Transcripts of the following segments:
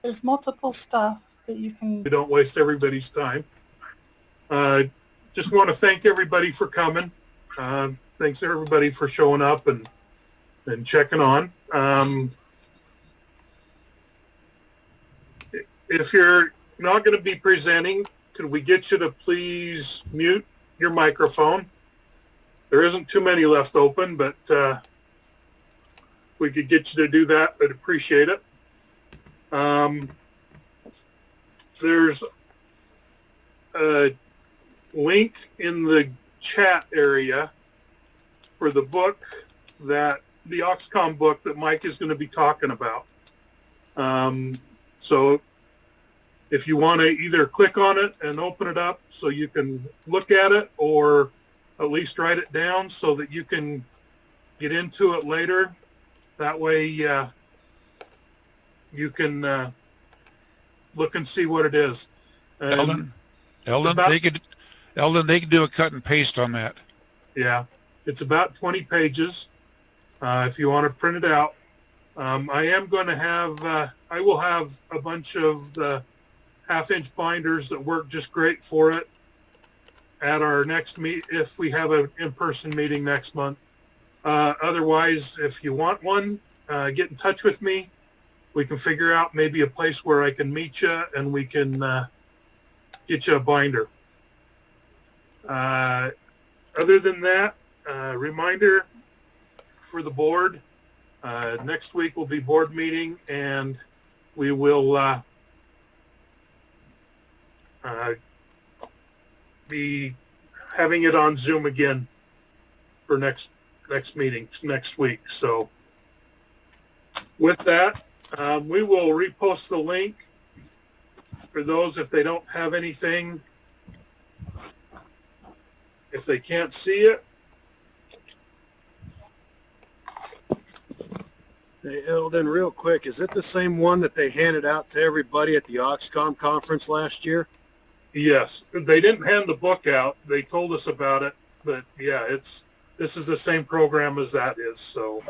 There's multiple stuff that you can... We don't waste everybody's time. Just want to thank everybody for coming. Thanks everybody for showing up and checking on. If you're not going to be presenting, could we get you to please mute your microphone? There isn't too many left open, but if we could get you to do that, I'd appreciate it. There's a link in the chat area for the book the AuxComm book that Mike is going to be talking about. So if you want to either click on it and open it up so you can look at it, or at least write it down so that you can get into it later. That way you can look and see what it is. Eldon, they could do a cut and paste on that. Yeah, it's about 20 pages. If you want to print it out, I am going to have, I will have a bunch of the half-inch binders that work just great for it at our next if we have an in-person meeting next month. Otherwise, if you want one, get in touch with me. We can figure out maybe a place where I can meet you and we can get you a binder. Other than that, reminder for the board, next week will be board meeting, and we will be having it on Zoom again for next meeting next week. So with that, we will repost the link for those if they don't have anything, if they can't see it. Hey, Eldon, real quick, is it the same one that they handed out to everybody at the AuxComm conference last year? Yes, they didn't hand the book out. They told us about it, but yeah, this is the same program as that is. So,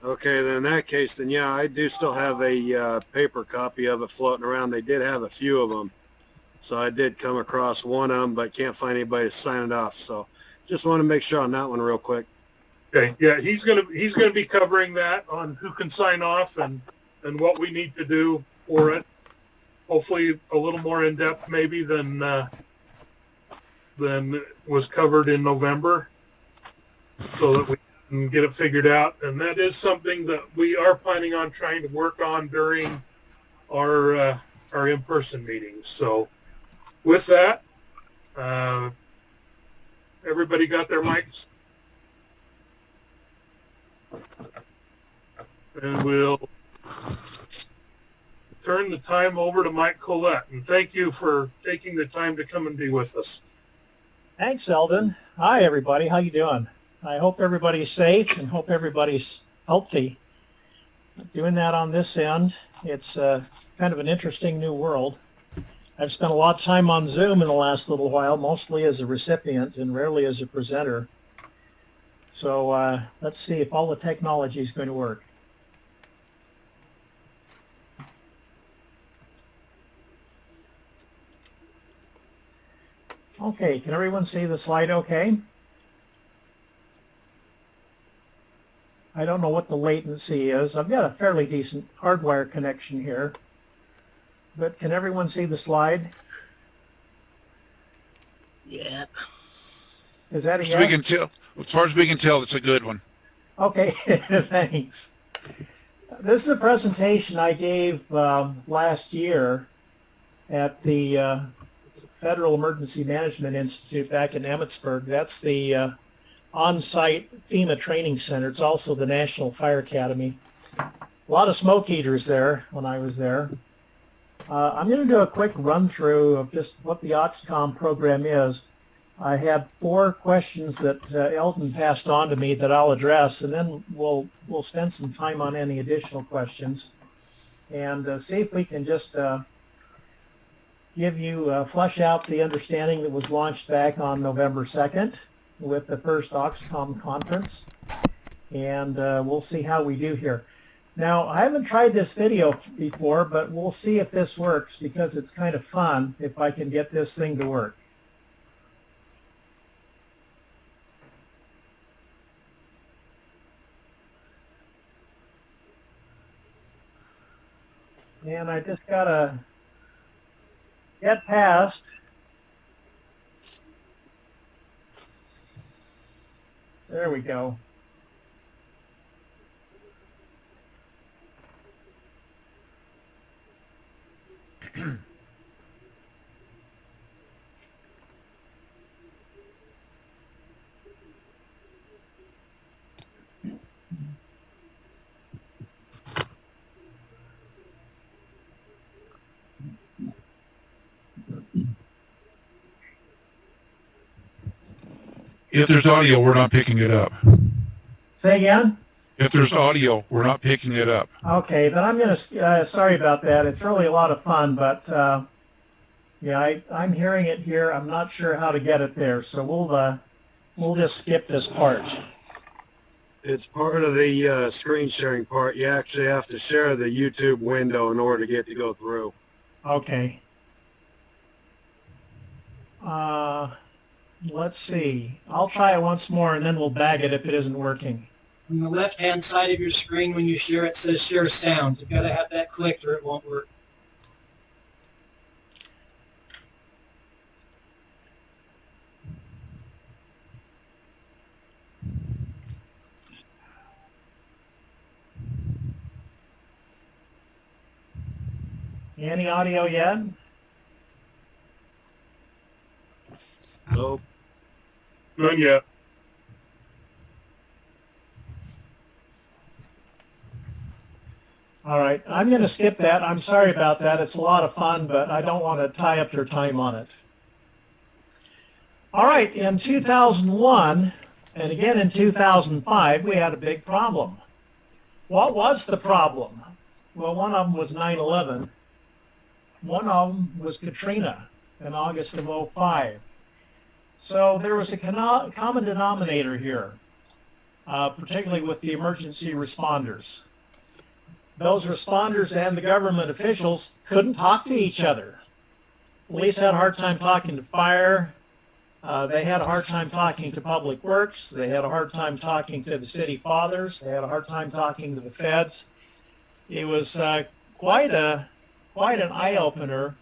okay, then in that case, then yeah, I do still have a paper copy of it floating around. They did have a few of them, so I did come across one of them, but can't find anybody to sign it off. So, just want to make sure on that one real quick. Okay, yeah, he's gonna be covering that on who can sign off and what we need to do for it. Hopefully, a little more in depth maybe than was covered in November, so that we can get it figured out. And that is something that we are planning on trying to work on during our in-person meetings. So, with that, everybody got their mics. And we'll turn the time over to Mike Collett. And thank you for taking the time to come and be with us. Thanks, Eldon. Hi, everybody. How you doing? I hope everybody's safe and hope everybody's healthy. Doing that on this end, it's kind of an interesting new world. I've spent a lot of time on Zoom in the last little while, mostly as a recipient and rarely as a presenter. So let's see if all the technology is going to work. Okay, can everyone see the slide okay? I don't know what the latency is. I've got a fairly decent hardwire connection here. But can everyone see the slide? Yeah. Is that a yes? We can tell. As far as we can tell, it's a good one. Okay, thanks. This is a presentation I gave last year at the Federal Emergency Management Institute back in Emmitsburg. That's the on-site FEMA training center. It's also the National Fire Academy. A lot of smoke eaters there when I was there. I'm going to do a quick run-through of just what the AuxComm program is. I have 4 questions that Eldon passed on to me that I'll address, and then we'll spend some time on any additional questions and see if we can just give you, flesh out the understanding that was launched back on November 2nd with the first AuxComm conference, and we'll see how we do here. Now, I haven't tried this video before, but we'll see if this works because it's kind of fun if I can get this thing to work. And I just gotta get past. There we go. If there's audio, we're not picking it up. Say again? If there's audio, we're not picking it up. Okay, then I'm going to, sorry about that. It's really a lot of fun, but yeah, I'm hearing it here. I'm not sure how to get it there, so we'll just skip this part. It's part of the screen sharing part. You actually have to share the YouTube window in order to get to go through. Okay. Let's see. I'll try it once more, and then we'll bag it if it isn't working. On the left-hand side of your screen, when you share, it says share sound. You've got to have that clicked or it won't work. Any audio yet? Nope. None yet. All right, I'm going to skip that. I'm sorry about that. It's a lot of fun, but I don't want to tie up your time on it. All right, in 2001, and again in 2005, we had a big problem. What was the problem? Well, one of them was 9/11. One of them was Katrina in August of 2005. So there was a common denominator here, particularly with the emergency responders. Those responders and the government officials couldn't talk to each other. Police had a hard time talking to fire. They had a hard time talking to public works. They had a hard time talking to the city fathers. They had a hard time talking to the feds. It was quite an eye-opener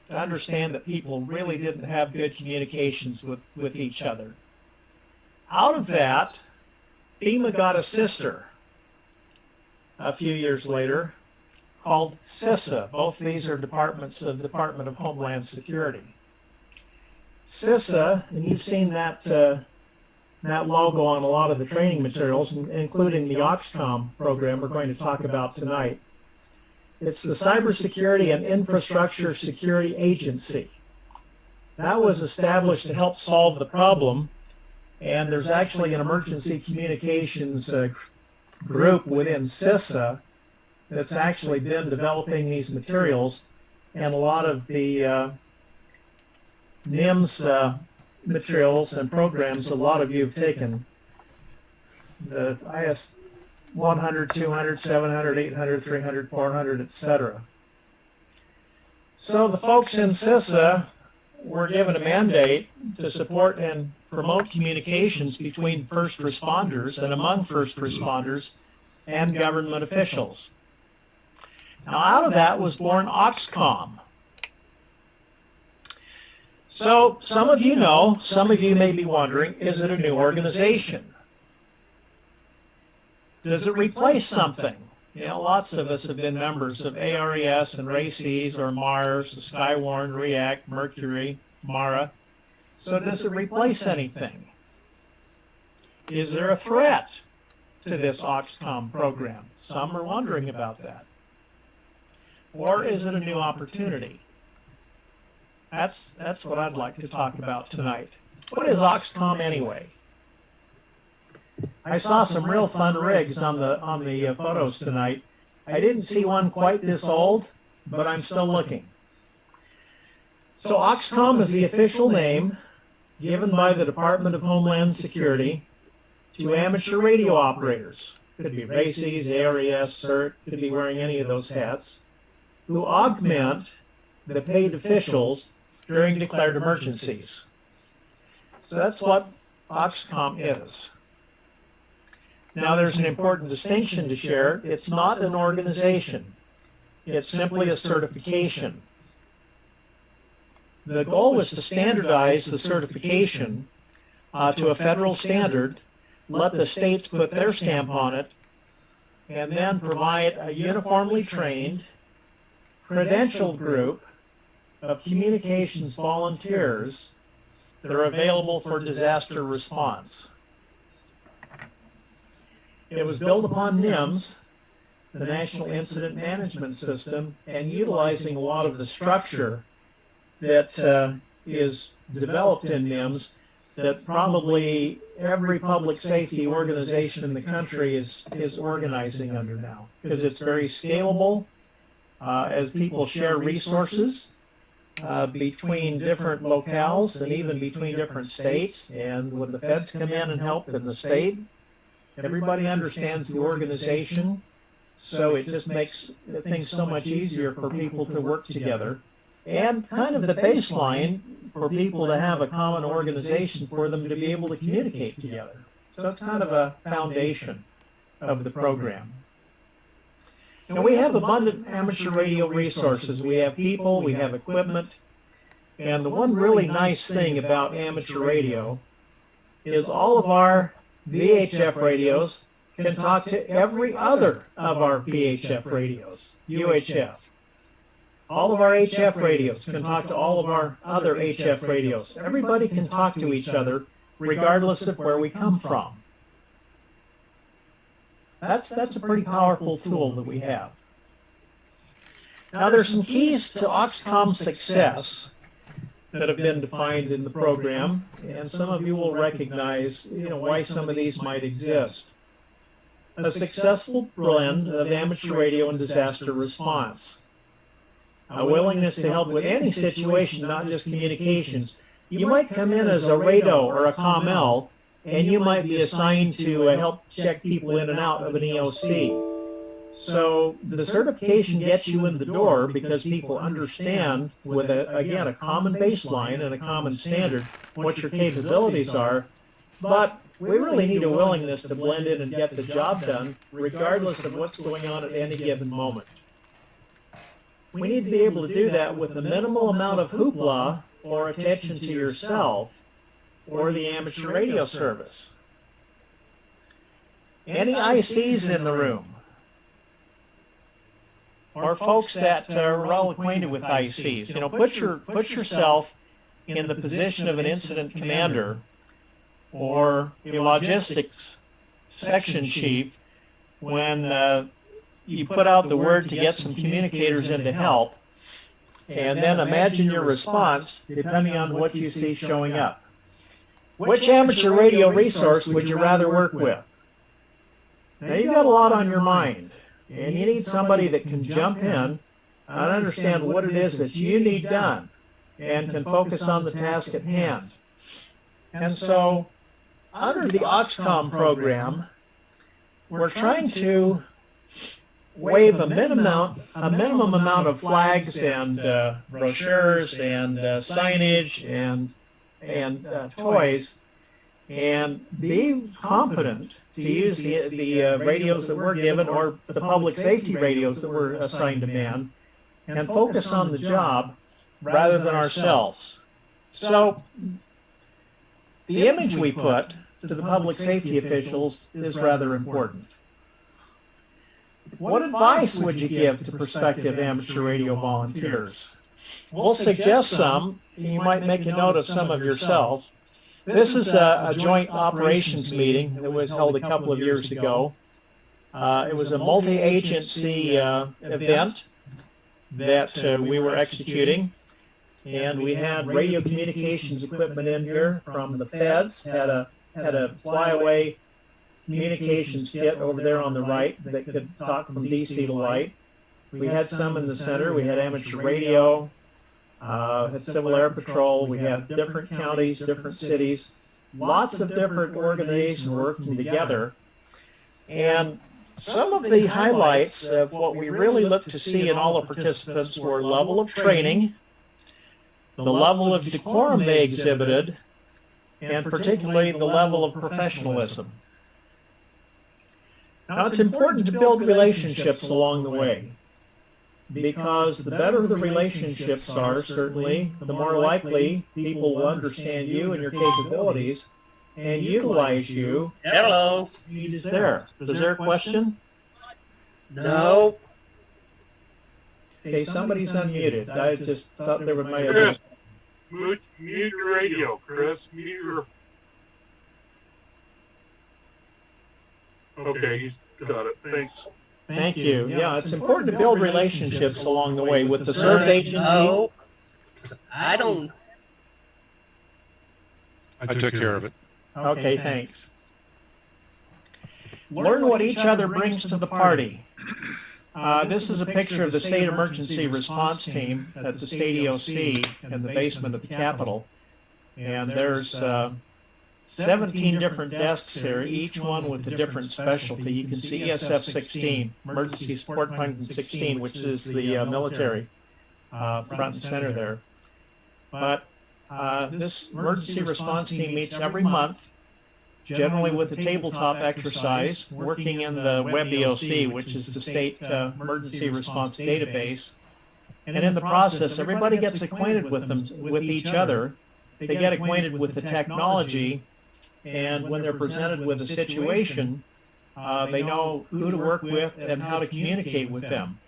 to understand that people really didn't have good communications with each other. Out of that, FEMA got a sister a few years later called CISA. Both these are departments of the Department of Homeland Security. CISA, and you've seen that logo on a lot of the training materials, including the AuxComm program we're going to talk about tonight. It's the Cybersecurity and Infrastructure Security Agency. That was established to help solve the problem, and there's actually an emergency communications group within CISA that's actually been developing these materials, and a lot of the NIMS materials and programs a lot of you have taken, the IS 100, 200, 700, 800, 300, 400, etc. So the folks in CISA were given a mandate to support and promote communications between first responders and among first responders and government officials. Now out of that was born AuxComm. So some of you know, some of you may be wondering, is it a new organization? Does it replace something? You know, lots of us have been members of ARES and RACES or MARS, Skywarn, REACT, Mercury, MARA. So does it replace anything? Is there a threat to this AuxComm program? Some are wondering about that. Or is it a new opportunity? That's what I'd like to talk about tonight. What is AuxComm anyway? I saw some real fun rigs on the photos tonight. I didn't see one quite this old, but I'm still looking. So AuxComm is the official name given by the Department of Homeland Security to amateur radio operators could be RACES, ARES, CERT, could be wearing any of those hats, who augment the paid officials during declared emergencies. So that's what AuxComm is. Now there's an important distinction to share. It's not an organization. It's simply a certification. The goal was to standardize the certification to a federal standard, let the states put their stamp on it, and then provide a uniformly trained, credentialed group of communications volunteers that are available for disaster response. It was built upon NIMS, the National Incident Management System, and utilizing a lot of the structure that is developed in NIMS that probably every public safety organization in the country is organizing under now, because it's very scalable as people share resources between different locales and even between different states. And when the feds come in and help in the state, everybody understands the organization, so it just makes things so much easier for people to work together. And kind of the baseline for people to have a common organization for them to be able to communicate together. So it's kind of a foundation of the program. And we have abundant amateur radio resources. We have people, we have equipment, and the one really nice thing about amateur radio is all of our VHF radios can talk to every other of our VHF radios, UHF. All of our HF radios can talk to all of our other HF radios. Everybody can talk to each other regardless of where we come from. That's a pretty powerful tool that we have. Now there's some keys to AuxComm success that have been defined in the program, and some of you will recognize why some of these might exist. A successful blend of amateur radio and disaster response. A willingness to help with any situation, not just communications. You might come in as a RADO or a COML, and you might be assigned to help check people in and out of an EOC. So the certification gets you in the door because people understand with, again, a common baseline and a common standard what your capabilities are, but we really need a willingness to blend in and get the job done regardless of what's going on at any given moment. We need to be able to do that with a minimal amount of hoopla or attention to yourself or the amateur radio service. Any ICs in the room? Or folks that are well acquainted with ICs? Put yourself in the position of an incident commander or a logistics section chief when you put out the word to get some communicators in to help, and then imagine your response depending on what you see showing up. Which amateur radio resource would you rather work with? Now you've got a lot on your mind, and you need somebody that can jump in and understand what it is that you need done and can focus on the task at hand. And so under the AuxComm program, we're trying to waive a minimum amount of flags and brochures and signage and toys, and be competent to use the radios that we're given or the public safety radios that we're assigned to man, and focus on the job rather than ourselves. So the image we put to the public safety officials is rather important. What advice would you give to prospective amateur radio volunteers? We'll suggest some. You might make a note of some of yourself. This is a joint operations meeting that was held a couple of years ago. It was a multi-agency event that we were executing, and we had radio communications equipment in here from the feds, had a flyaway communications kit over there on the right that could talk from DC to light. We had some in the center. We had amateur radio, had Civil Air Patrol. We had different counties, different cities, lots of different organizations working together. And Some of the highlights of what we really looked to see in all the participants were level of training, the level of decorum they exhibited, and particularly the level of professionalism. Now, it's important to build relationships along the way, because the better the relationships are, certainly, the more likely people will understand you and your capabilities and utilize you. Hello. Is there a question? No. Okay, somebody's unmuted. I just thought there might have been. Chris, mute your radio, Chris. Mute your... Okay, he's got it. Thanks. Thank you. Yeah, it's important to build relationships along the way with the served agency. No. I don't. I took care of it. Okay, thanks. Learn what each other brings to the party. This is a picture of the State Emergency Response Team at the State EOC in the basement of the Capitol. And there's 17 different desks here, each one with a different specialty. You can see ESF-16, Emergency Support Function 16, which is the military front and center there. But this emergency response team meets every month, generally with a tabletop exercise, working in the Web EOC, which is the state emergency response database. And in the process, everybody gets acquainted with each other. They get acquainted with the technology, and when they're presented with a situation, they know who to work with and how to communicate with them.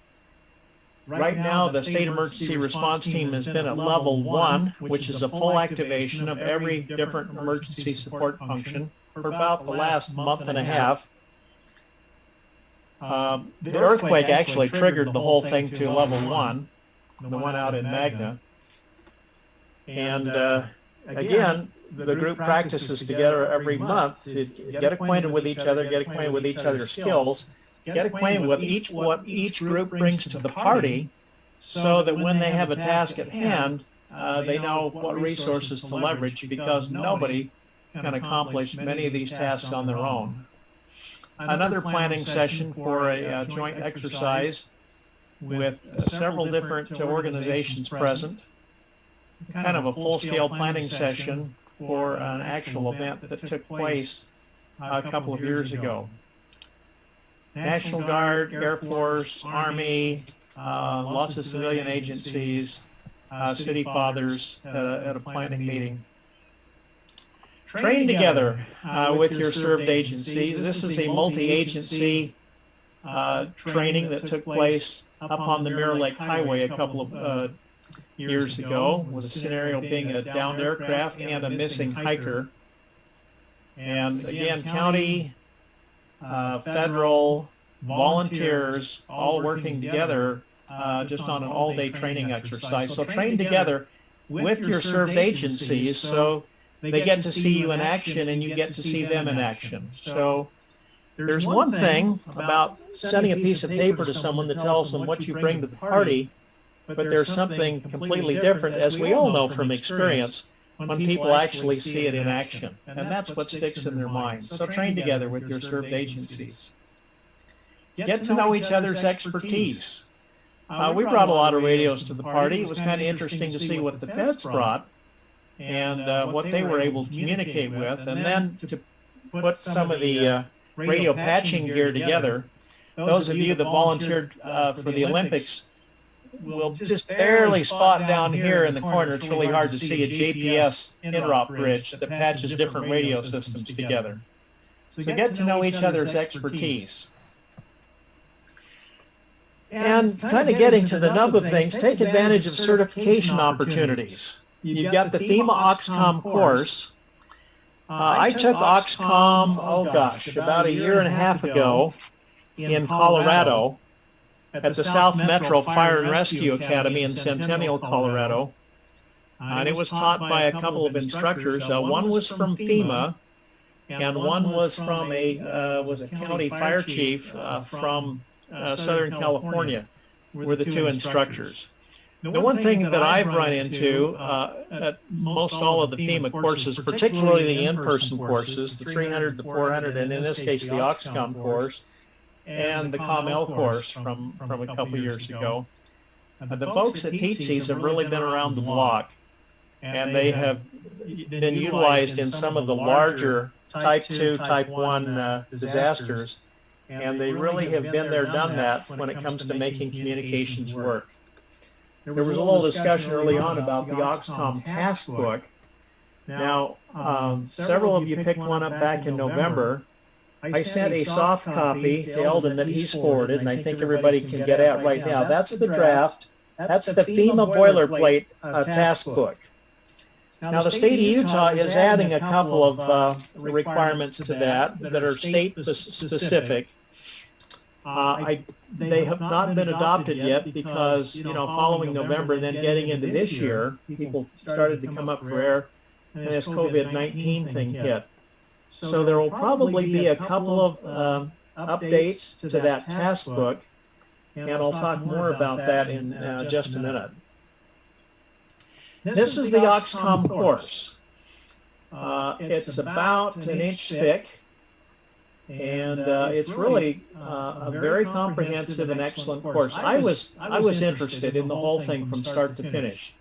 Right now, the State Emergency Response Team has been at level 1, which is a full activation of every different emergency support function for about the last month and a half. The earthquake actually triggered the whole thing to level 1, the one out in Magna. And again, the group practices together every month to get acquainted with each other, get acquainted with each other's skills, get acquainted with what each group brings to the party, so that when they have a task at hand, they know what resources to leverage, because nobody can accomplish many of these tasks on their own. Another planning session for a joint exercise with several different organizations present, kind of a full-scale planning session for an actual event that took place a couple of years ago. National Guard, Air Force, Army, lots of civilian agencies, city fathers at a planning meeting. Train together with your served agencies. This is a multi-agency training that took place up on the Mirror Lake Highway a couple of years ago, with a scenario being a downed aircraft and a missing hiker. And again, county, federal, volunteers all working together just on an all-day training exercise. So train together with your served agencies so they get to see you in action and you get to see them in action. So there's one thing about sending a piece of paper to someone that tells them what you bring to the party, but there's something completely different, as we all know from experience, when people actually see it in action. And that's what sticks in their minds. So train together with your served agencies. Get to know each other's expertise. We brought a lot of radios to the party. It was kind of interesting to see what the feds brought and what they were able to communicate with, and then to put some of the radio patching gear together. Those of you that volunteered for the Olympics will just barely spot down here in the corner. It's really hard to see a JPS interop bridge that patches different radio systems together. So get to know each other's expertise. And kind of getting to the nub of things, take advantage of certification opportunities. You've got the FEMA AuxComm course. I took AuxComm, about a year and a half ago in Colorado at the South Metro Fire and Rescue Academy in Centennial, Colorado. And it was taught by a couple of instructors. One was from FEMA, and one was from a county fire chief from Southern California, were the two instructors. The one thing that I've run into at most all of the FEMA courses, particularly the in-person courses, the 300, the 400, and in this case the AuxComm course, and the CommL course from a couple years ago. The folks that teach these have really been around the block, and they have been utilized in some of the larger Type 2, Type 1 disasters, and they really have been there, done that when it comes to making communications work. There was a little discussion early on about the AuxComm task book. Now, several of you picked one up back in November. I sent a soft copy to Eldon that he's forwarded, and I think everybody can get at right now. That's the draft. That's the FEMA boilerplate task book. Now, the state of Utah is adding a couple of requirements to that are state-specific. They have not been adopted yet because, following November and then getting into this year, people started to come up for air, and this COVID-19 thing hit. So there will probably be a couple of updates to that task book, and I'll talk more about that in just a minute. This is the AuxComm course. It's about an inch thick, and it's really a very comprehensive and excellent course. I was interested in the whole thing from start to finish,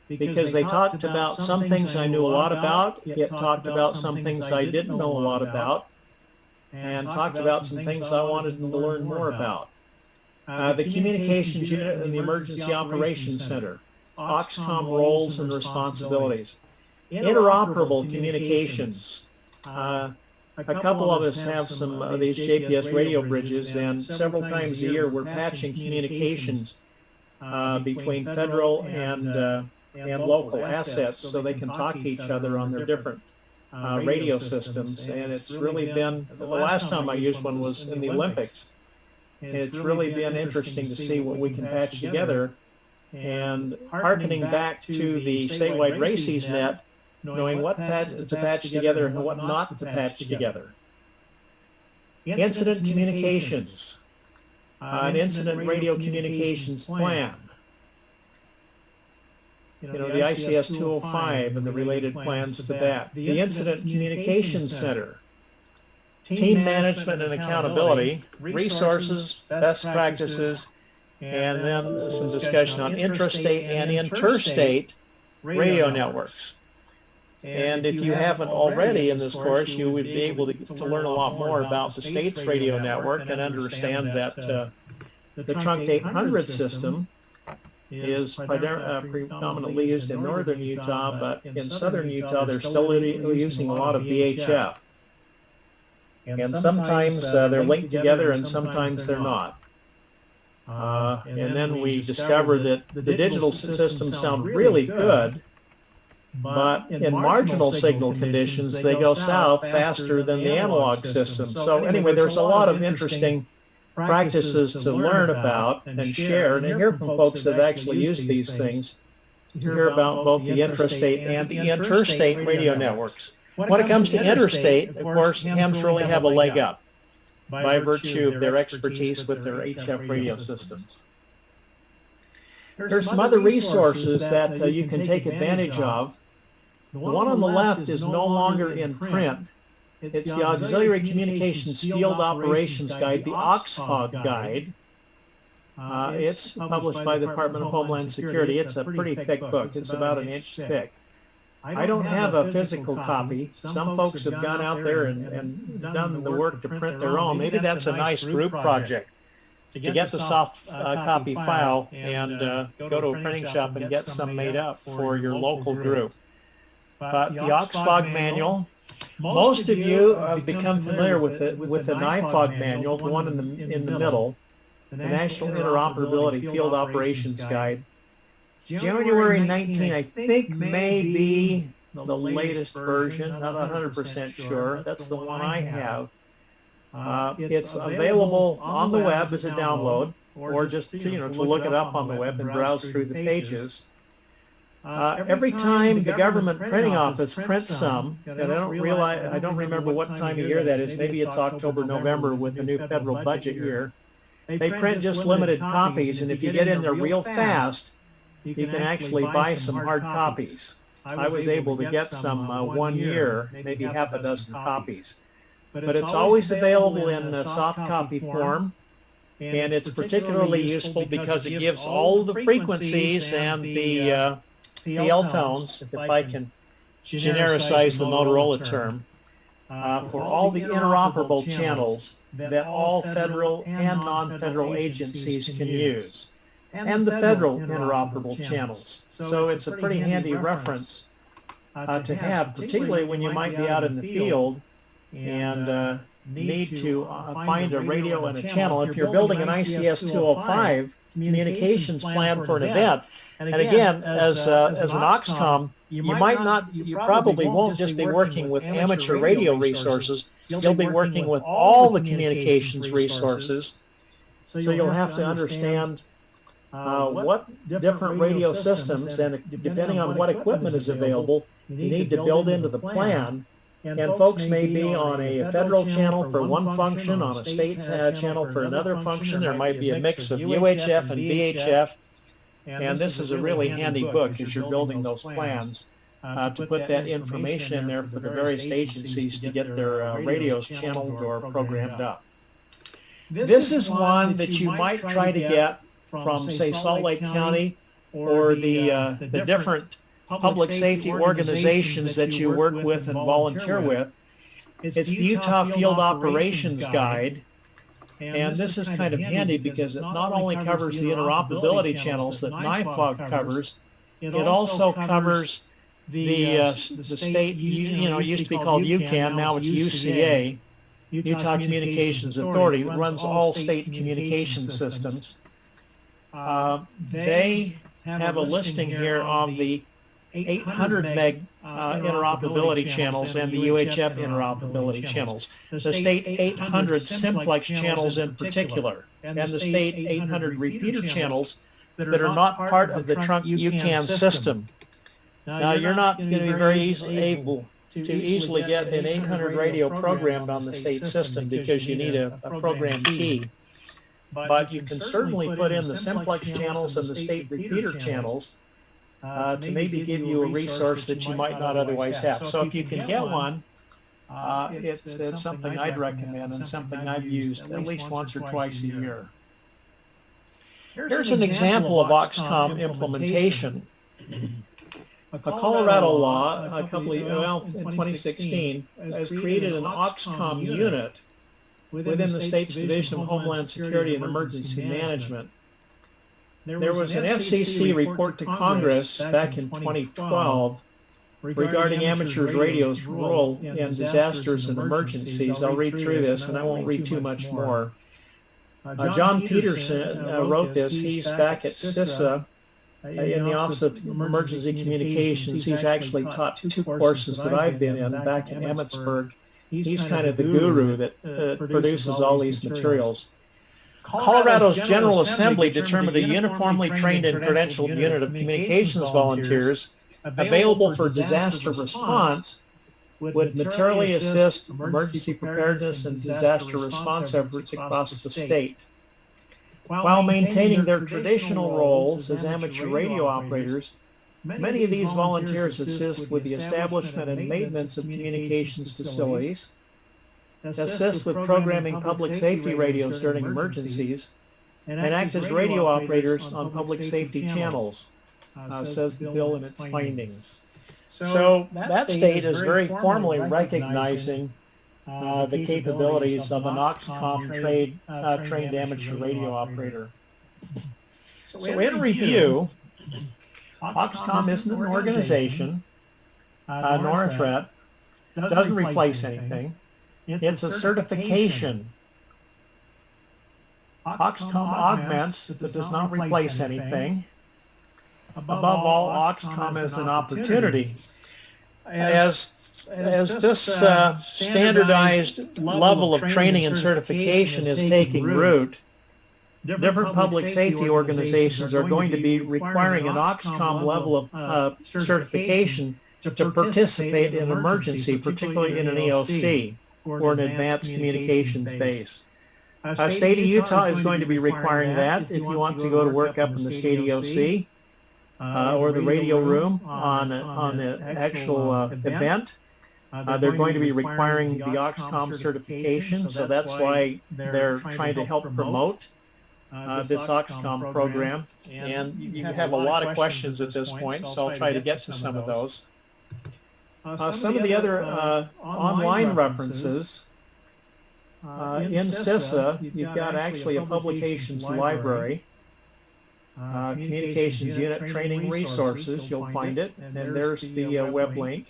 because they talked about some things I knew a lot about, it talked about some things I didn't know a lot about, and talked about some things I wanted to learn more about. The Communications Unit and the Emergency Operations Center, AuxComm roles and responsibilities, interoperable communications. A couple of us have some of these JPS radio bridges, and several times a year we're patching communications between federal and local assets so they can talk to each other on their different radio systems. And it's really been, the last time I used one was in the Olympics. It's really been interesting to see what we can patch together, and hearkening back to the statewide RACES net, knowing what to patch together and what not to patch together. Incident communications, an incident radio communications plan. The ICS 205 and the related plans to that. The Incident Communications Center, team management and accountability, resources, best practices, and then some discussion on intrastate and interstate radio networks. And if you haven't already in this course, you would be able to learn a lot more about the state's radio network and understand that the Trunk 800 system is predominantly used in northern Utah, but in southern Utah they're still using a lot of VHF. And sometimes they're linked together and sometimes they're not. And then we discovered that the digital systems sound really good, but in marginal signal conditions they go south faster than the analog system. So anyway, there's a lot of interesting practices to learn about and share, and hear from folks that have actually used these things, to hear about both the intrastate and the interstate radio networks. When it comes to interstate, of course, hams really have a leg up by virtue of their expertise with their HF radio systems. There's some other resources that you can take advantage of. The one on the left is no longer in print. It's the Auxiliary Communications Field Operations Guide, the AuxHog Guide. It's published by the Department of Homeland Security. It's a pretty thick book. It's about an inch thick. I don't have a physical copy. Some folks have gone out there and done the work to print their own. Maybe that's a nice group project, to get the soft copy file and go to a printing shop and get some made up for your local group. But the AuxFog manual, most of you have become familiar with it, with the NIFOG manual, the one in the middle, the National Interoperability Field Operations Guide. January 19, I think, may be the latest version. Not 100% sure. That's the one I have. It's available on the web as a download, or just to look it up on the web and browse through the pages. Every time the government printing office prints some, and I don't remember what time of year that is. Maybe it's October, November with the new federal budget year. They print just limited copies, and if you get in there real fast, you can actually buy some hard copies. I was able to get some 1 year, maybe half a dozen copies. but it's always available in a soft copy form, and it's particularly useful because it gives all the frequencies and the L tones, if I can genericize the Motorola term, for all the interoperable channels that all federal and non-federal agencies can use, and the federal interoperable channels. So it's a pretty handy reference to have, particularly when you might be out in the field and need to find a radio and a channel. If you're building an ICS 205 communications plan for an event, and again, as an AuxComm, you probably won't just be working with amateur radio resources. You'll be working with all the communications resources. So you'll have to understand what different radio systems, and depending on what equipment is available, you need to build into the plan. And folks may be on a federal channel for one function, on a state channel for another function. There might be a mix of UHF and VHF. And this is a really handy book as you're building those plans to put that information in there for the various agencies to get their radios channeled or programmed up. This is one that you might try to get from, say, Salt Lake County or the different public safety organizations that you work with and volunteer with. It's the Utah Field Operations Guide, and this is kind of handy because it not only covers the interoperability channels that NIFOG covers, it also covers the state, used to be called UCAN, now it's UCA, Utah Communications Authority, that runs all state communication systems. They have a listing here of the 800 meg interoperability channels and the UHF interoperability channels. The state 800 simplex channels in particular, and the state 800 repeater channels that are not part of the trunk UCAN system. Now, you're not going to be very able to easily get an 800 radio programmed on the state system because you need a program key. But you can certainly put in the simplex channels and the state repeater channels to maybe give you a resource that you might not otherwise have. So if you can get one, it's something I'd recommend and something I've used at least once or twice a year. Here's an example of AuxComm implementation. A Colorado law, in 2016, has created an AuxComm unit within the state's Division of Homeland Security and Emergency Management. There was an FCC report to Congress back in 2012 regarding amateur radio's role in disasters and emergencies. I'll read through this, and I won't read too much more. John Peterson wrote this. He's back at CISA in the Office of Emergency Communications. He's actually taught 2 courses that I've been in back in Emmitsburg. He's kind of the guru that produces all these materials. Colorado's General Assembly determined a uniformly trained and credentialed unit of communications volunteers available for disaster response would materially assist emergency preparedness and disaster response efforts across the state. While maintaining their traditional roles as amateur radio operators, many of these volunteers assist with the establishment and maintenance of communications facilities, assist with programming public safety radios during emergencies, and act as radio operators on public safety channels, says the bill in its findings. So that state is very formally recognizing the capabilities of an AuxComm trained amateur radio operator. So in review, AuxComm isn't an organization, nor a threat, doesn't replace anything. It's a certification. AuxComm augments, but does not replace anything. Above all, AuxComm is an opportunity. As this standardized level of training and certification is taking root, different public safety organizations are going to be requiring an AuxComm level of certification to participate in an emergency, particularly in an EOC or an advanced communications base. State of Utah is going to be requiring that if you want to go to work up in the state EOC or the radio room on an actual event. They're going to be requiring the AuxComm certification, so that's why they're trying to help promote this AuxComm program. And you have a lot of questions at this point, so I'll try to get to some of those. Some of the other online references, in CISA, you've got actually a publications library, communications unit training resources, you'll find it, and there's the web link.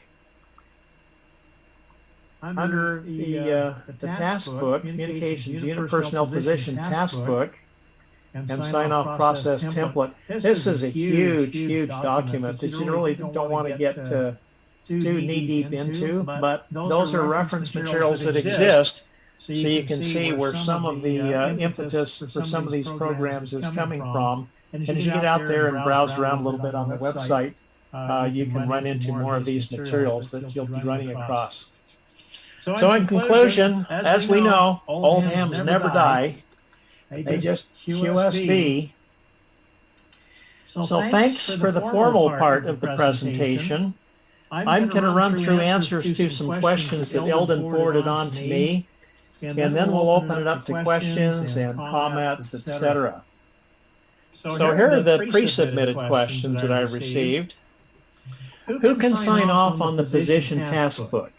Under the task book, communications unit personnel position task book, and sign-off process template. This is a huge document that you really don't want to get too knee-deep into, but those are reference materials that exist, so you can see where some of the impetus for some of these programs is coming from. And as you get out there and browse around a little bit on the website, you can run into more of these materials that you'll be running across. So in conclusion, as we know, old hams never die. They just QSB. So thanks for the formal part of the presentation. I'm going to run through answers to some questions that Eldon forwarded on to me, and then we'll open it up to questions and comments, etc. So here are the pre-submitted questions that I received. Who can sign off on the position task book?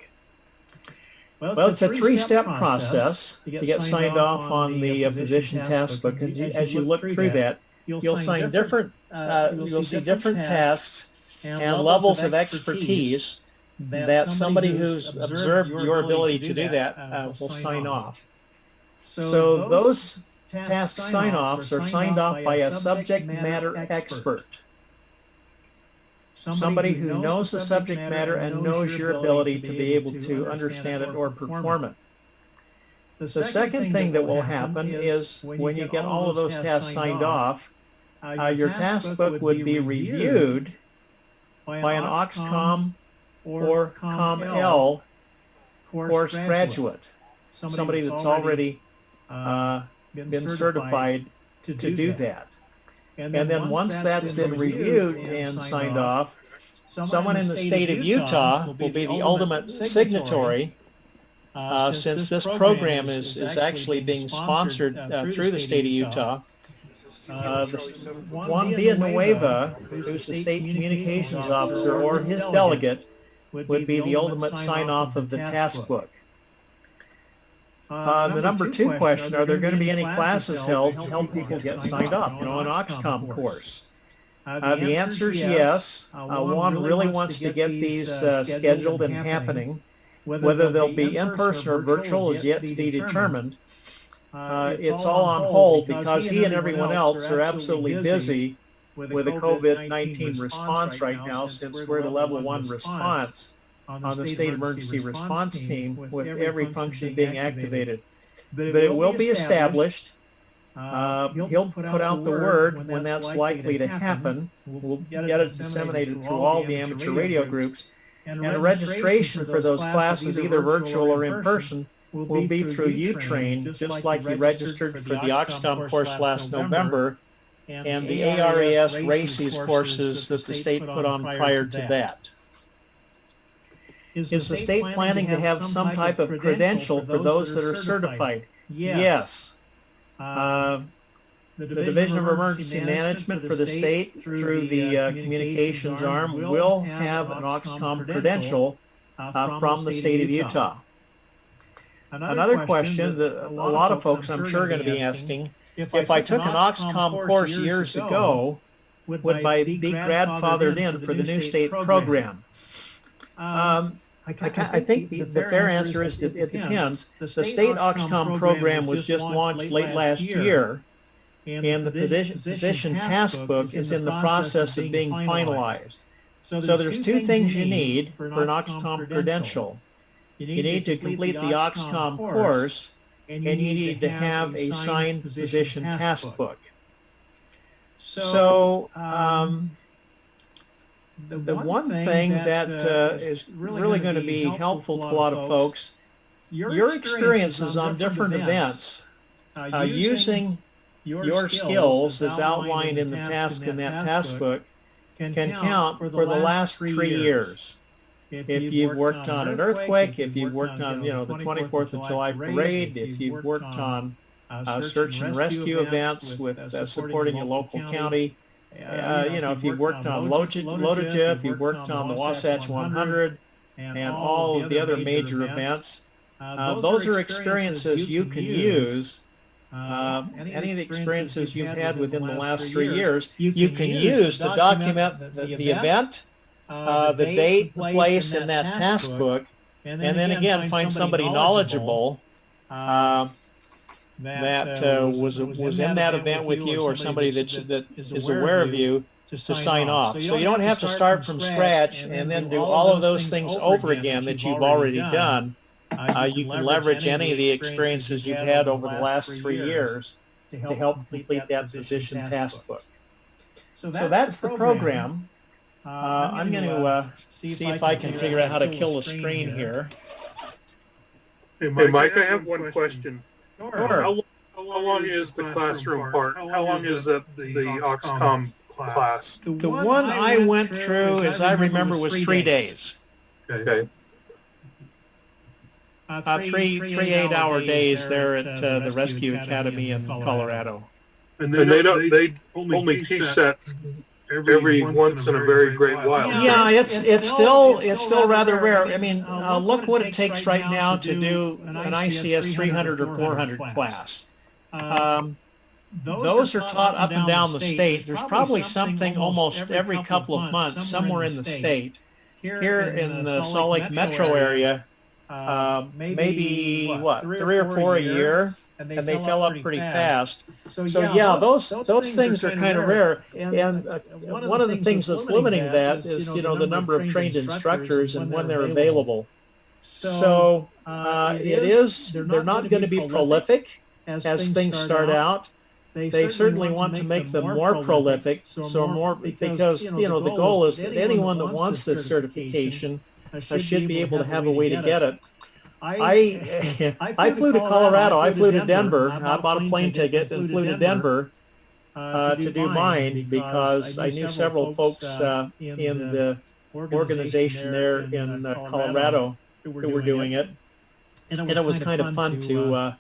Well, it's a three-step process to get signed off on the position task book. As you look through that, you'll see different tasks and levels of expertise that somebody who's observed your ability to do that will sign off. So those task sign-offs are signed off by a subject matter expert. Somebody who knows the subject matter and knows your ability to be able to understand it or perform it. The second thing that will happen is when you get all of those tasks signed off, your task book would be reviewed by an AuxComm or CommL course graduate, somebody that's already been certified to do that. And then once that's been reviewed and signed off, someone in the state of Utah will be the ultimate signatory, since this program is actually being sponsored through the state of Utah. Juan Villanueva, who's the state communications officer, or his delegate, would be the ultimate sign-off of the task book. The number two question, are there going to be any classes held to help people get signed up, an AuxComm course? The answer is yes. Juan really wants to get these scheduled and happening. Whether they'll be in person or virtual is yet to be determined. It's all on hold because he and everyone else are absolutely busy with the COVID-19 response right now, since we're the level 1 response on the state emergency response team, with every function being activated. But it will be established. He'll put out the word when that's likely to happen. We'll get it disseminated through all the amateur radio groups. And a registration for those classes, either virtual or in person, will be through UTrain, just like you registered for the AuxComm course last November and the ARES RACES courses that the state put on prior to that. Is the state planning to have some type of credential for those that are certified? Yes. The Division of Emergency Management for the state, through the communications arm, will have an AuxComm credential from the state of Utah. Another question that a lot of folks, I'm sure, are going to be asking, if I took an AuxComm course years ago, would I be grandfathered in for the new state program? I think the fair answer is that it depends. The state AuxComm program was just launched late last year, and the position task book is in the process of being finalized. So there's two things you need for an AuxComm credential. You need to complete the AuxComm course, and you need to have a signed position task book. So the one thing that is really going to be helpful to a lot of folks, your experiences on different events, using your skills as outlined in the task in that task book, can count for the last 3 years. if you've worked on an earthquake, if you've worked on, the 24th of July parade, if you've worked on search and rescue events with supporting your local county, if you've worked on Lodija, if you've worked on the Wasatch 100 and all of the other major events, those are experiences you can use. Any of the experiences you've had within the last 3 years, you can use to document the event, the date, the place in that task book, and then again find somebody knowledgeable that was in that event with you, or somebody that is aware of you, to sign off. So you don't have to start from scratch and then do all of those things over again that you've already done. You can leverage any of the experiences you've had over the last 3 years to help complete that position task book. So that's the program. I'm going to see if I can figure out how to kill the screen here. Hey, Mike, I have one question. Sure. How long is the classroom part? How long is the AuxComm class? The one I went through, as I remember, was 3 days. Okay. Three 8-hour days there at the Rescue Academy in Colorado. And they only teach that every once in a very great while. Yeah, it's still rather rare. I mean, look what it takes right now to do an ICS 300 or 400 class. Those are taught up and down the state. There's probably something almost every couple of months somewhere in the state. Here in the Salt Lake metro area, maybe 3 or 4 a year, and they fill up pretty fast. So yeah, those things are kind of rare. And one of the things that's limiting that is the number of trained instructors and when they're available. So they're not going to be prolific as things start out. They certainly want to make them more prolific, because the goal is that anyone that wants this certification should be able to have a way to get it. I flew to Colorado. I flew to Denver. I bought a plane ticket and flew to Denver to do mine because I knew several folks in the organization there in Colorado who were doing it, and it was kind of fun to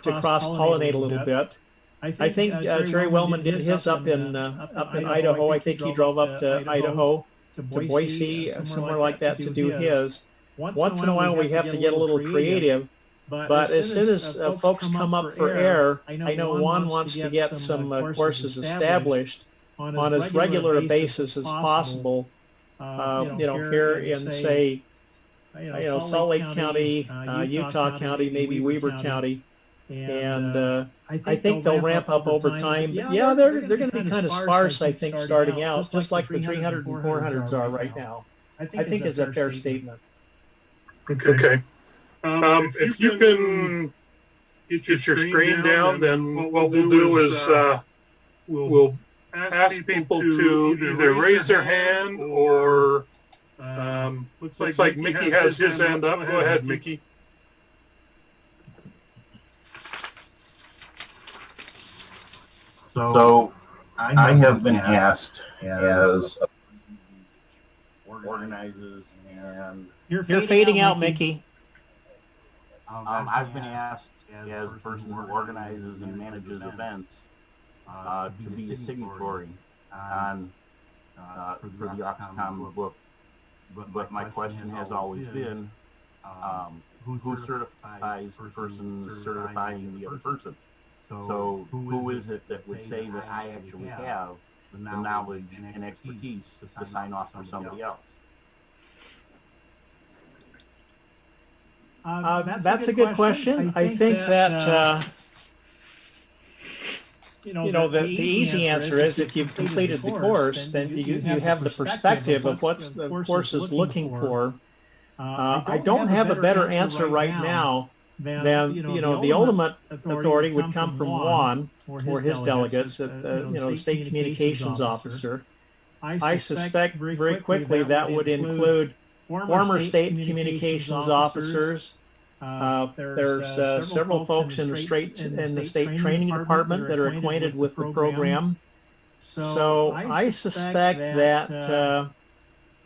cross-pollinate a little bit. I think Jerry Wellman did his up in Idaho. I think he drove up to Idaho, to Boise, somewhere like that, to do his. Once in a while we have to get a little creative, but as soon as folks come up for air, I know Juan wants to get some courses established on as regular a basis as possible. Here in, say, Salt Lake County, Utah County, maybe Weber County. And I think they'll ramp up over time. But yeah, they're going to be kind of sparse, I think, starting out, just like the 300 and 400s are right now. I think is a fair statement. Okay. If you can get your screen down, then what we'll do is we'll ask people to either raise their hand or looks like Mickey has his hand up. Go ahead, Mickey. So I have been asked as organizers, and you're fading out, Mickey. I've been asked as a person who organizes and manages events to be a signatory on for the AuxComm book. But my question has always been, who certifies the person certifying the other person? So who is it that would say that I actually have the knowledge and expertise to sign off for somebody else? That's a good question. I think that the easy answer is if you've completed the course, then you have the perspective of what the course is looking for. I don't have a better answer right now than the ultimate authority would come from Juan or his delegates, the state communications officer. I suspect very quickly that would include former state communications officers. There's several folks in the state training department that are acquainted with the program. So I suspect that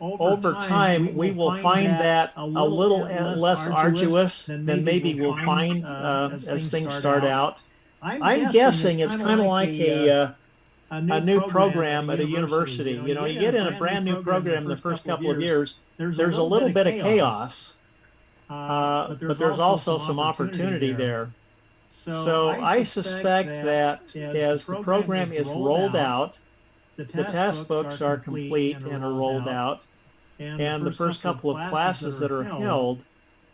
over time, we will find that a little less arduous than maybe we'll find as things start out. I'm guessing it's kind of like a new program at a university. You know, you get in a brand new program the first couple of years, there's a little bit of chaos, but there's also some opportunity there. So I suspect that as the program is rolled out, the test books are complete and are rolled out, and the first couple of classes that are held,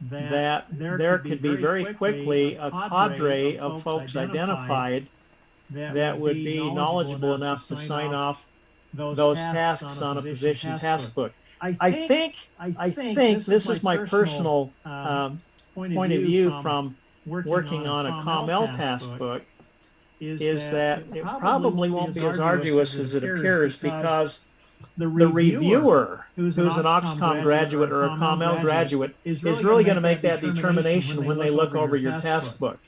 that there could be very quickly a cadre of folks identified that would be knowledgeable enough to sign off those tasks on a position task book. I think this is my personal point of view from working on a CommL task book, is that it probably won't be as arduous as it appears, because the reviewer, who's an AuxComm graduate or a CommL graduate, is really going to make that determination when they look over your task book.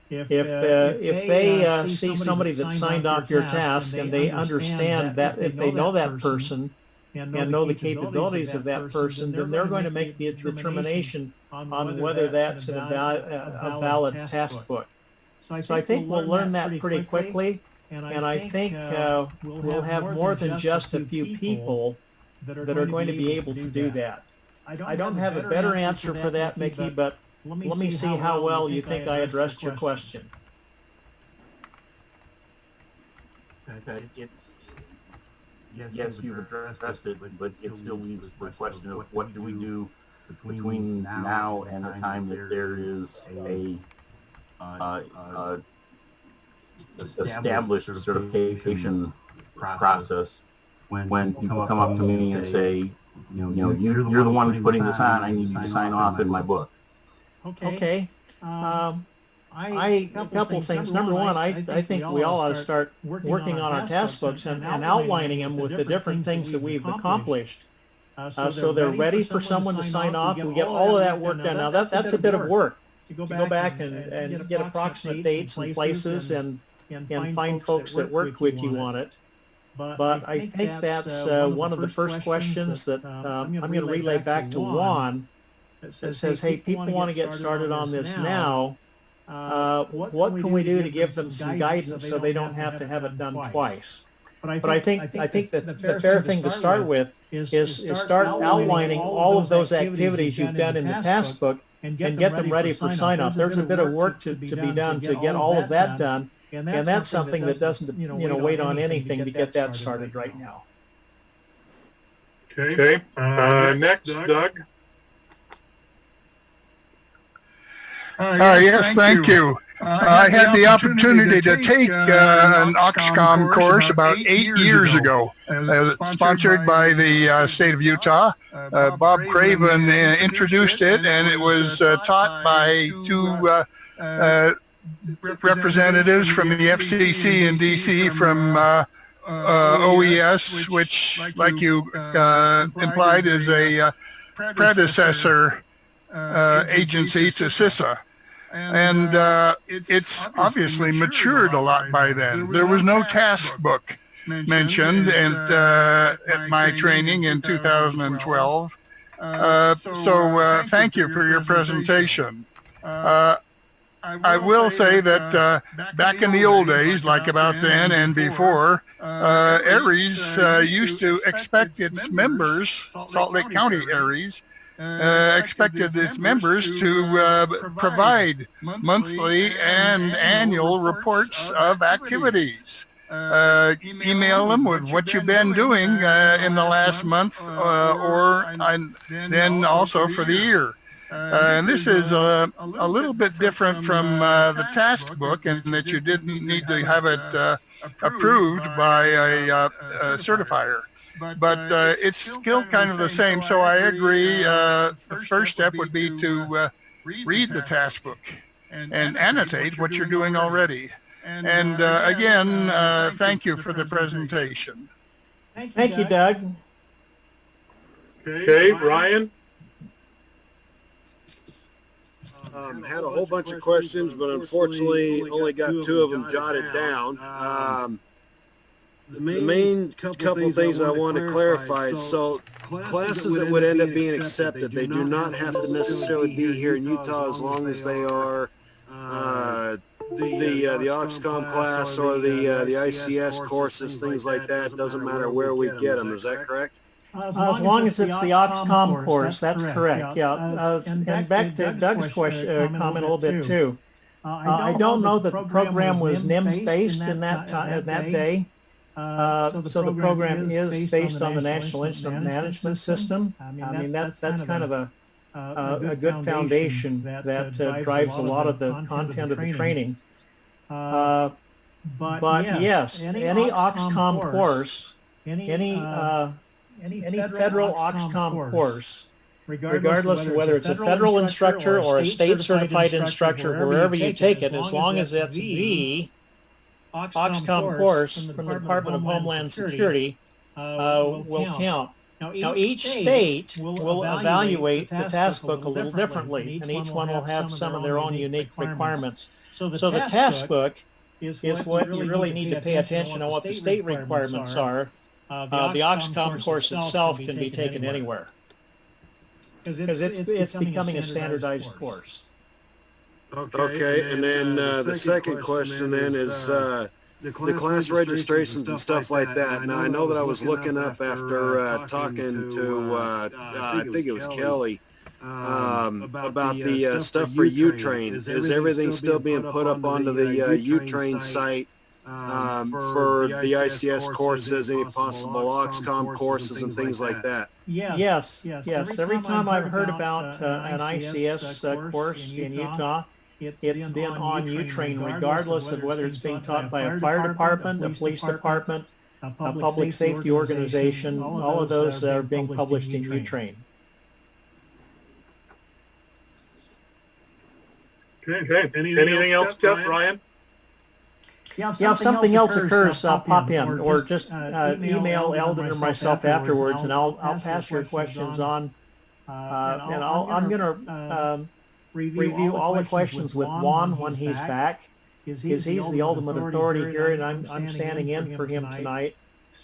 If they see somebody that signed off your task and they understand that, if they know that person and know the capabilities of that person, then they're going to make the determination on whether that's a valid task book. So I think we'll learn that pretty quickly, and I think we'll have more than just a few people that are going to be able to do that. I don't have a better answer for that, Mickey, but let me see how well you think I addressed your question. Okay. Yes, you've addressed it, but it still leaves the question of what do we do between now and the time that there is a established certification process, when people come up to me and say, you're the one putting this on, I need you to sign off in my book. Okay. A couple things. Number one, I think we all ought to start working on our task books and outlining them with the different things that we've accomplished, so they're ready for someone to sign off. We get all of that work done. Now that's a bit of work to go back and get approximate dates and places and find folks that worked with you on it. But I think that's one of the first questions that I'm going to relay back to Juan, that says, hey, people want to get started on this now. What can we do to give them some guidance so they don't have to have it done twice? But I think that the fair thing to start with is start outlining all of those activities you've done in the task book and get them ready for sign-off. There's a bit of work to be done to get all of that done, and that's something that doesn't wait on anything to get that started right now. Okay. Next, Doug. Yes, thank you. I had the opportunity to take an AuxComm course about 8 years ago, sponsored by the state of Utah. Bob Craven introduced it, and it was taught by two representatives from the FCC in DC from OES, which, like you implied, is a predecessor agency to CISA. And it's obviously matured a lot by then. There was no task book mentioned at my training in 2012. So thank you for your presentation. I will say that back in the old days, like about then and before, ARES used to expect its members, Salt Lake County ARES, expected its members to provide monthly and annual reports of activities. Email them with what you've been doing in the last month, and then also for the year. And this is a little bit different from the task book, in that you didn't need to have it approved by a certifier. But it's still kind of the same. So I agree. The first step would be to read the task book and annotate what you're doing already. And again, thank you for the presentation. Thank you, Doug. Okay, Ryan. Had a whole bunch of questions, but unfortunately only got 2 of them jotted down. the main couple things I want to clarify. So classes that would end up being accepted, they do not have to necessarily be here in Utah as long as they are the AuxComm class or the ICS courses, things like that. Doesn't matter where we get them. Is that correct? As long as it's the AuxComm course, that's correct. Yeah. And back to Doug's question, comment a little bit too. I don't know that the program was NIMS based in that day. So the program is based on the National Incident Management System. I mean that's kind of a good foundation that drives a lot of the content of the training. But yes, any AuxComm course, any federal AuxComm course, regardless of whether it's a federal instructor or a state certified instructor, wherever you take it, as long as it's the AuxComm course from the Department of Homeland Security, will count. Now each state will evaluate the task book a little differently, and each one will have some of their own unique requirements. So the task book is what you really need to pay attention on what the state requirements are. The AuxComm course itself can be taken anywhere because it's becoming a standardized course. Okay, and then the second question then is the class registrations and stuff like that. Now I know that I was looking up after talking to I think it was Kelly about the stuff for U-Train. Is everything still being put up onto the U-Train site? For the ICS courses, any possible AuxComm courses and things like that? Yes. Every time I've heard about an ICS course in Utah, it's been on U-Train regardless of whether it's being taught by a fire department, a police department, a public safety organization. All of those are being published in U-Train. Okay. Anything else, Ryan? Yeah, if something else occurs, pop in or just email Eldon or myself afterwards, and I'll pass your questions on. And I'm going to review all the questions with Juan when he's back, because he's the ultimate authority here, and I'm standing in for him tonight.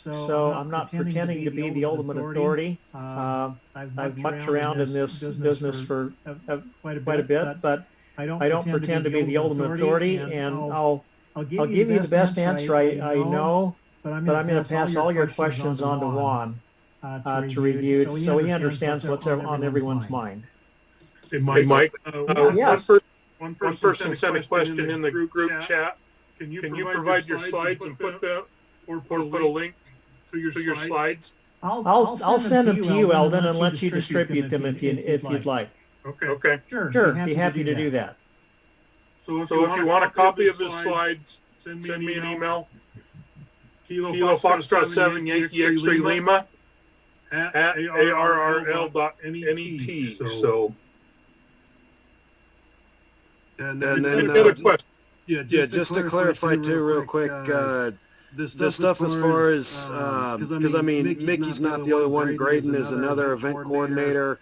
So I'm not pretending to be the ultimate authority. I've mucked around in this business for quite a bit, but I don't pretend to be the ultimate authority, and I'll give you the best answer I know, but I'm going to pass all your questions on to Juan to review so he understands what's on everyone's mind. Hey, Mike, yes. one person sent a question in the group chat. Can you provide your slides and put a link to your slides? I'll send them to you, Eldon, and let you distribute them if you'd like. Okay. Sure. Be happy to do that. So if you want a copy of his slides, send me an email. Kilo Foxtrot 7 Yankee X-Ray Lima at ARRL.net. So. And then another question. Just to clarify too, real quick, the stuff as far as because I mean Mickey's not the only one. Graydon is another event coordinator.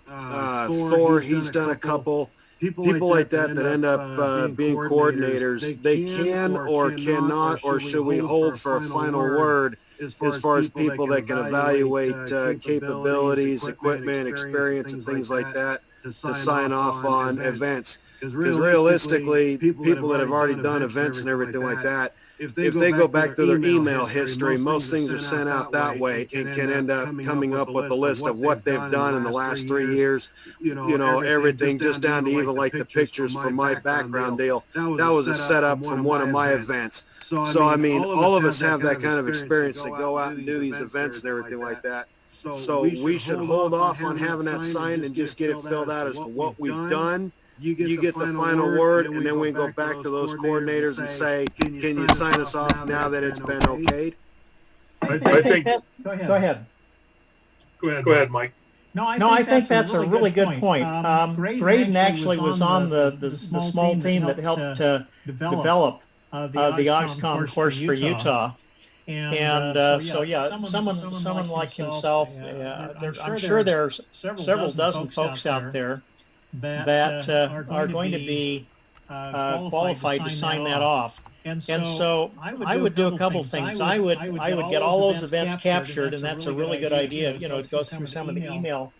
Thor, he's done a couple. People like that end up being coordinators, they can or cannot, or should we hold for a final word as far as people that can evaluate capabilities, equipment, experience, and things like that to sign off on events? Because realistically, people that have already done events and everything like that, if they go back to their email history, most things are sent out that way and can end up coming up with a list of what they've done in the last 3 years, everything just down to even like the pictures from my background deal. That was a setup from one of my events. So, I mean, all of us have that kind of experience to go out and do these events and everything like that. So we should hold off on having that signed and just get it filled out as to what we've done. You get the final word, and then we can go back to those coordinators and say, can you sign us off now that it's been okayed? I think. Go ahead. Go ahead, Mike. No, I think that's a really good point. Graydon actually was on the small team that helped develop the AuxComm course for Utah. And so, yeah, someone like himself, I'm sure there's several dozen folks out there that are going to be qualified to sign that off. And so I would do a couple things. I would get all those events captured, and that's a really good idea. You know, to go through some of the email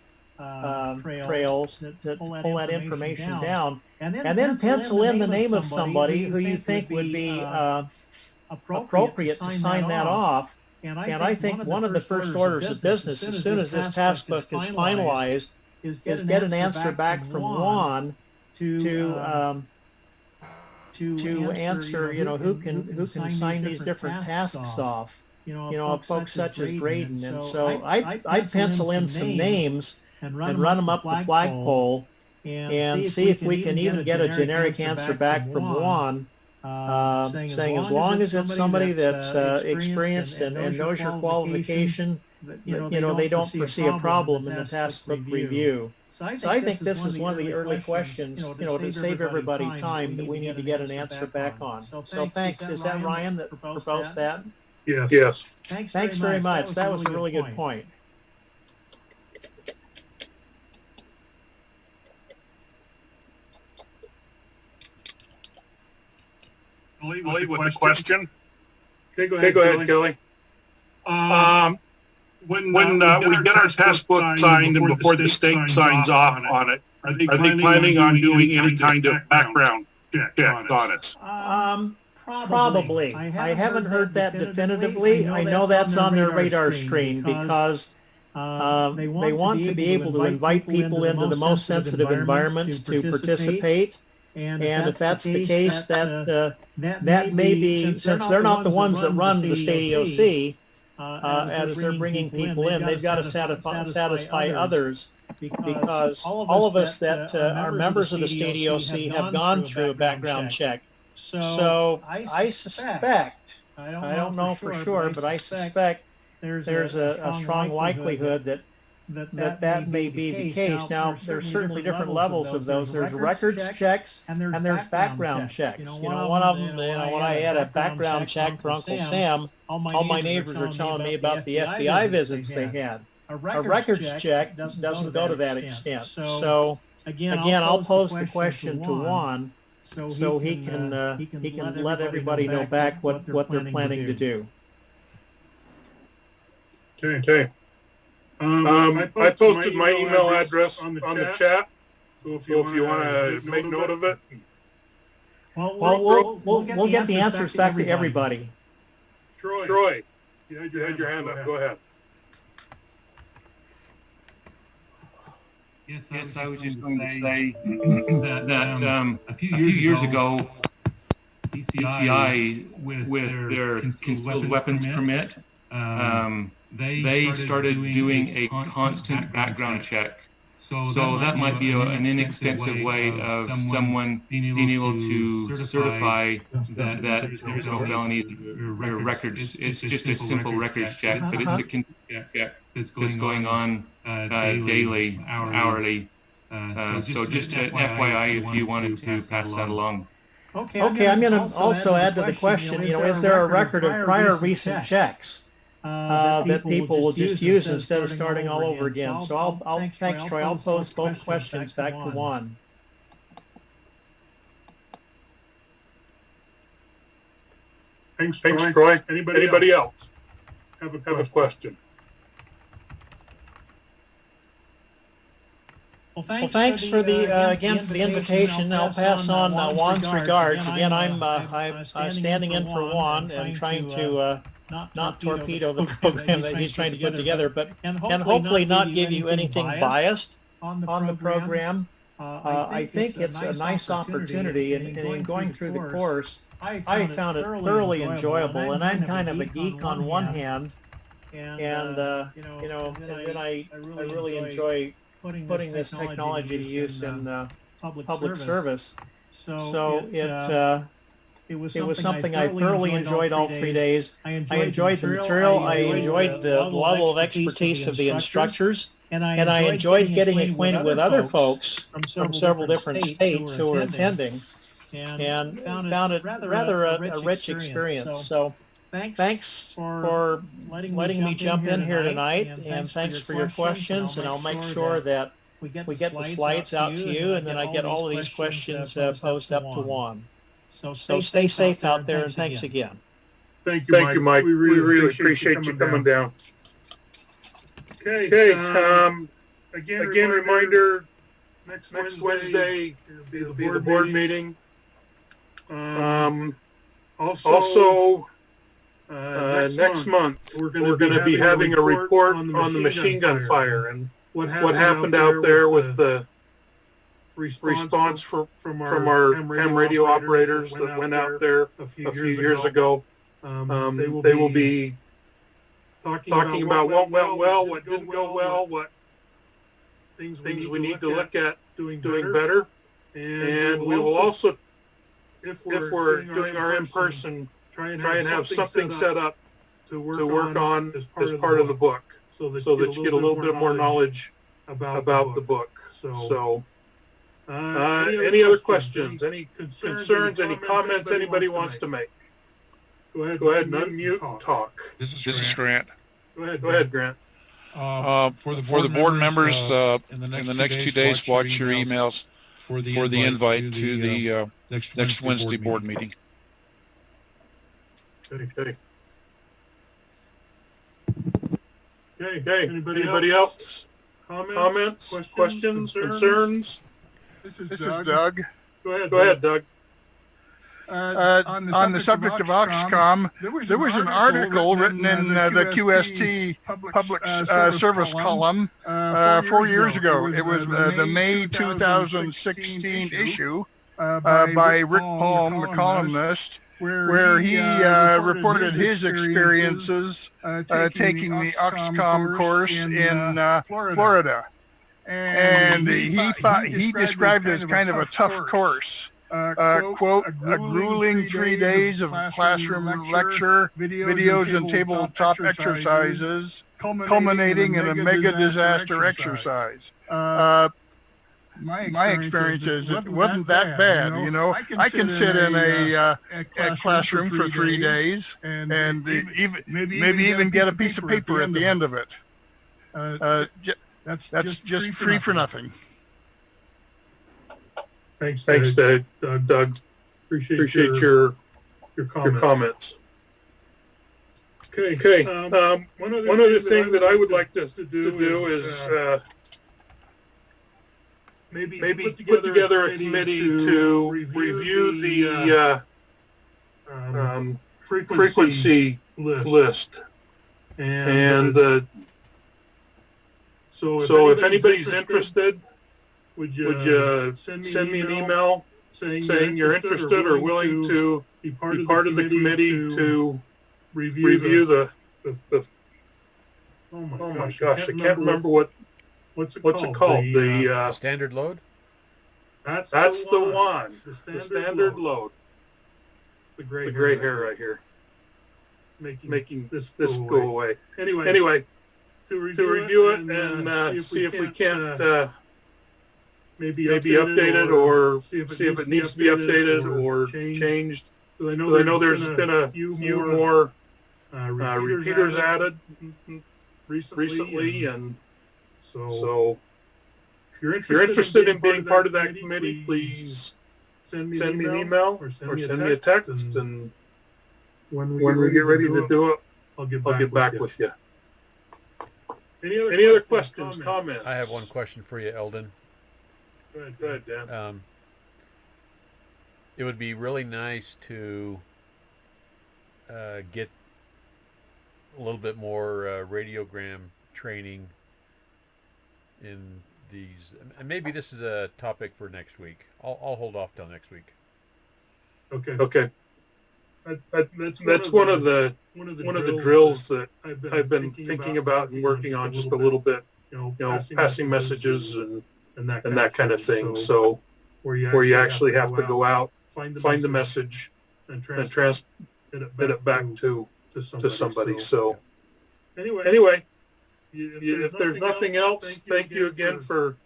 trails to pull that information down, and then pencil in the name of somebody who you think would be appropriate to sign that off. And I think one of the first orders of business, as soon as this task book is finalized, is get an answer back from Juan to answer, you know, who can sign these different tasks off. You know, folks such as Graydon. And so I'd pencil in some names and run them up the flagpole and see if we can even get a generic answer back from Juan, saying as long as it's somebody that's experienced and knows your qualification, you know, they don't foresee a problem in the task book review. So I think this is one of the early questions, you know, to save everybody time that we need to get an answer back on. So thanks. Is that Ryan that proposed that? Yes. Thanks very much. That was a really good point. Kelly, with a question. Okay, go ahead, Kelly. When we get our test book signed and before the state signs off on it, are they planning on doing any kind of background check on it? Probably. I haven't heard that definitively. I know that's on their radar screen because they want to be able to invite people into the most sensitive environments to participate. And if that's the case, that may be, since they're not the ones that run the state EOC, as they're bringing people in, they've got to satisfy others, because all of us that are members of the state EOC have gone through a background check. So I suspect, I don't know for sure, but I suspect there's a strong likelihood that may be the case. Now, there's certainly different levels of those. There's records checks and there's background checks. You know, one of them, you know, when I had a background check for Uncle Sam, all my neighbors are telling me about the FBI visits they had. A records check doesn't go to that extent. So again, I'll pose the question to Juan so he can let everybody know back what they're planning to do. Okay. I posted my email address on the chat, so if you want to make note of it. Well, we'll get the answers back to everybody. Troy, you had your hand up. Go ahead. Yes, I was just going to say that a few years ago, DCI, with their concealed weapons permit, they started doing a constant background check. So that might be an inexpensive way of someone being able to certify that there's no felonies or records. It's just a simple records check, but it's a check that's going on daily, hourly. So just an FYI if you wanted to pass that along. Okay, I'm going to also add to the question, you know, is there a record of prior recent checks that people will just use instead of starting all over again? So thanks, Troy. I'll pose both questions back to Juan. Thanks, Troy. Anybody else have a question? Well, thanks for the again for the invitation. I'll pass on Juan's regards. Again, I'm standing in for Juan and trying to not torpedo the program that he's trying to put together, but and hopefully not give you anything biased on the program. I think it's a nice opportunity, and in going through the course, I found it thoroughly enjoyable. And I'm kind of a geek on one hand, and you know, and then I really enjoy putting this technology to use in public service. So it was something I thoroughly enjoyed all 3 days. I enjoyed the material. I enjoyed the level of expertise of the instructors. And I enjoyed getting acquainted with other folks from several different states who were attending, and found it rather a rich experience. So thanks for letting me jump in here tonight, and thanks for your questions, and I'll make sure that we get the slides out to you, and then I get all of these questions posed up to Juan. So stay safe out there, and thanks again. Thank you, Mike. We really appreciate you coming down. Okay. Again, reminder, next Wednesday it'll be the board meeting. Also, next month we're going to be having a report on the machine gun fire and what happened out there with the response from our ham radio operators that went out there a few years ago. They will be talking about what went well, what didn't go well, what things we need to look at doing better. And we will also, if we're doing our in-person, try and have something set up to work on as part of the book, so that you get a little bit more knowledge about the book. So, any other questions, any concerns, any comments anybody wants to make? Go ahead and unmute, talk. This is Grant. Go ahead, Grant. For the board members, in the next 2 days, watch your emails for the invite to the next Wednesday board meeting. Okay. Anybody else? Comments? Questions? Concerns? This is Doug. Go ahead, Doug. On the subject of AuxComm, there was an article written in the QST Public Service column 4 years ago. It was the May 2016 issue by Rick Palm, the columnist, where he reported his experiences taking the AuxComm course in Florida. And he described it as kind of a tough course. Quote, a grueling 3 days of classroom lecture, videos and tabletop exercises, culminating in a mega disaster exercise. My experience is it wasn't that bad. You know, I can sit in a classroom for 3 days and maybe even get a piece of paper at the end of it. That's just free for nothing. Thanks, Doug. Appreciate your comments. Okay. One other thing that I would like to do is maybe put together a committee to review the frequency list. And so if anybody's interested, would you send me an email saying you're interested or willing to be part of the committee to review the oh my gosh, I can't remember what's it called? The standard load? That's the one. The standard load. The gray hair right here. Making this go away. Anyway, to review it and see if we can't maybe update it or see if it needs to be updated or changed. I know there's been a few more repeaters added recently, and so if you're interested in being part of that committee, please send me an email or send me a text, and when we get ready to do it, I'll get back with you. Any other questions, comments? I have one question for you, Eldon. Go ahead, Dan. It would be really nice to get a little bit more radiogram training in these. And maybe this is a topic for next week. I'll hold off till next week. Okay. That's one of the drills that I've been thinking about and working on just a little bit. You know, passing messages and that kind of thing. So where you actually have to go out, find the message, and transmit it back to somebody. So anyway, if there's nothing else, thank you again for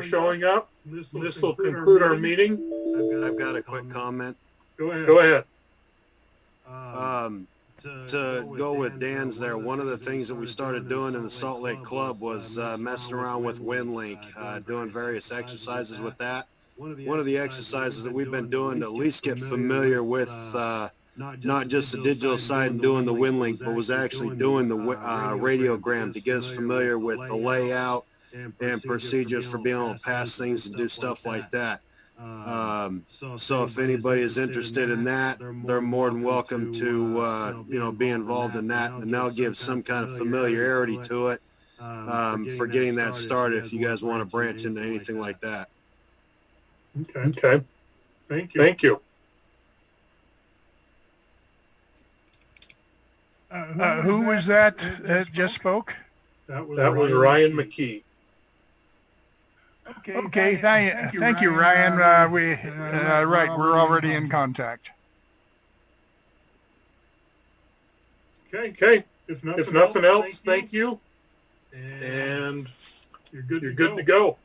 showing up. This will conclude our meeting. I've got a quick comment. Go ahead. To go with Dan's there, one of the things that we started doing in the Salt Lake Club was messing around with WinLink, doing various exercises with that. one of the exercises that we've been doing to at least get familiar with not just the digital side and doing the WinLink, but was actually doing the radiogram to get us familiar with the layout and procedures for being able to pass things and do stuff like that. So if anybody is interested in that, they're more than welcome to be involved in that, and they'll give some kind of familiarity to it for getting that started if you guys want to branch into anything like that. Okay. Thank you. Who was that just spoke? That was Ryan McKee. Okay, thank you, Ryan. Right, we're already in contact. Okay. If nothing else, thank you. And you're good to go.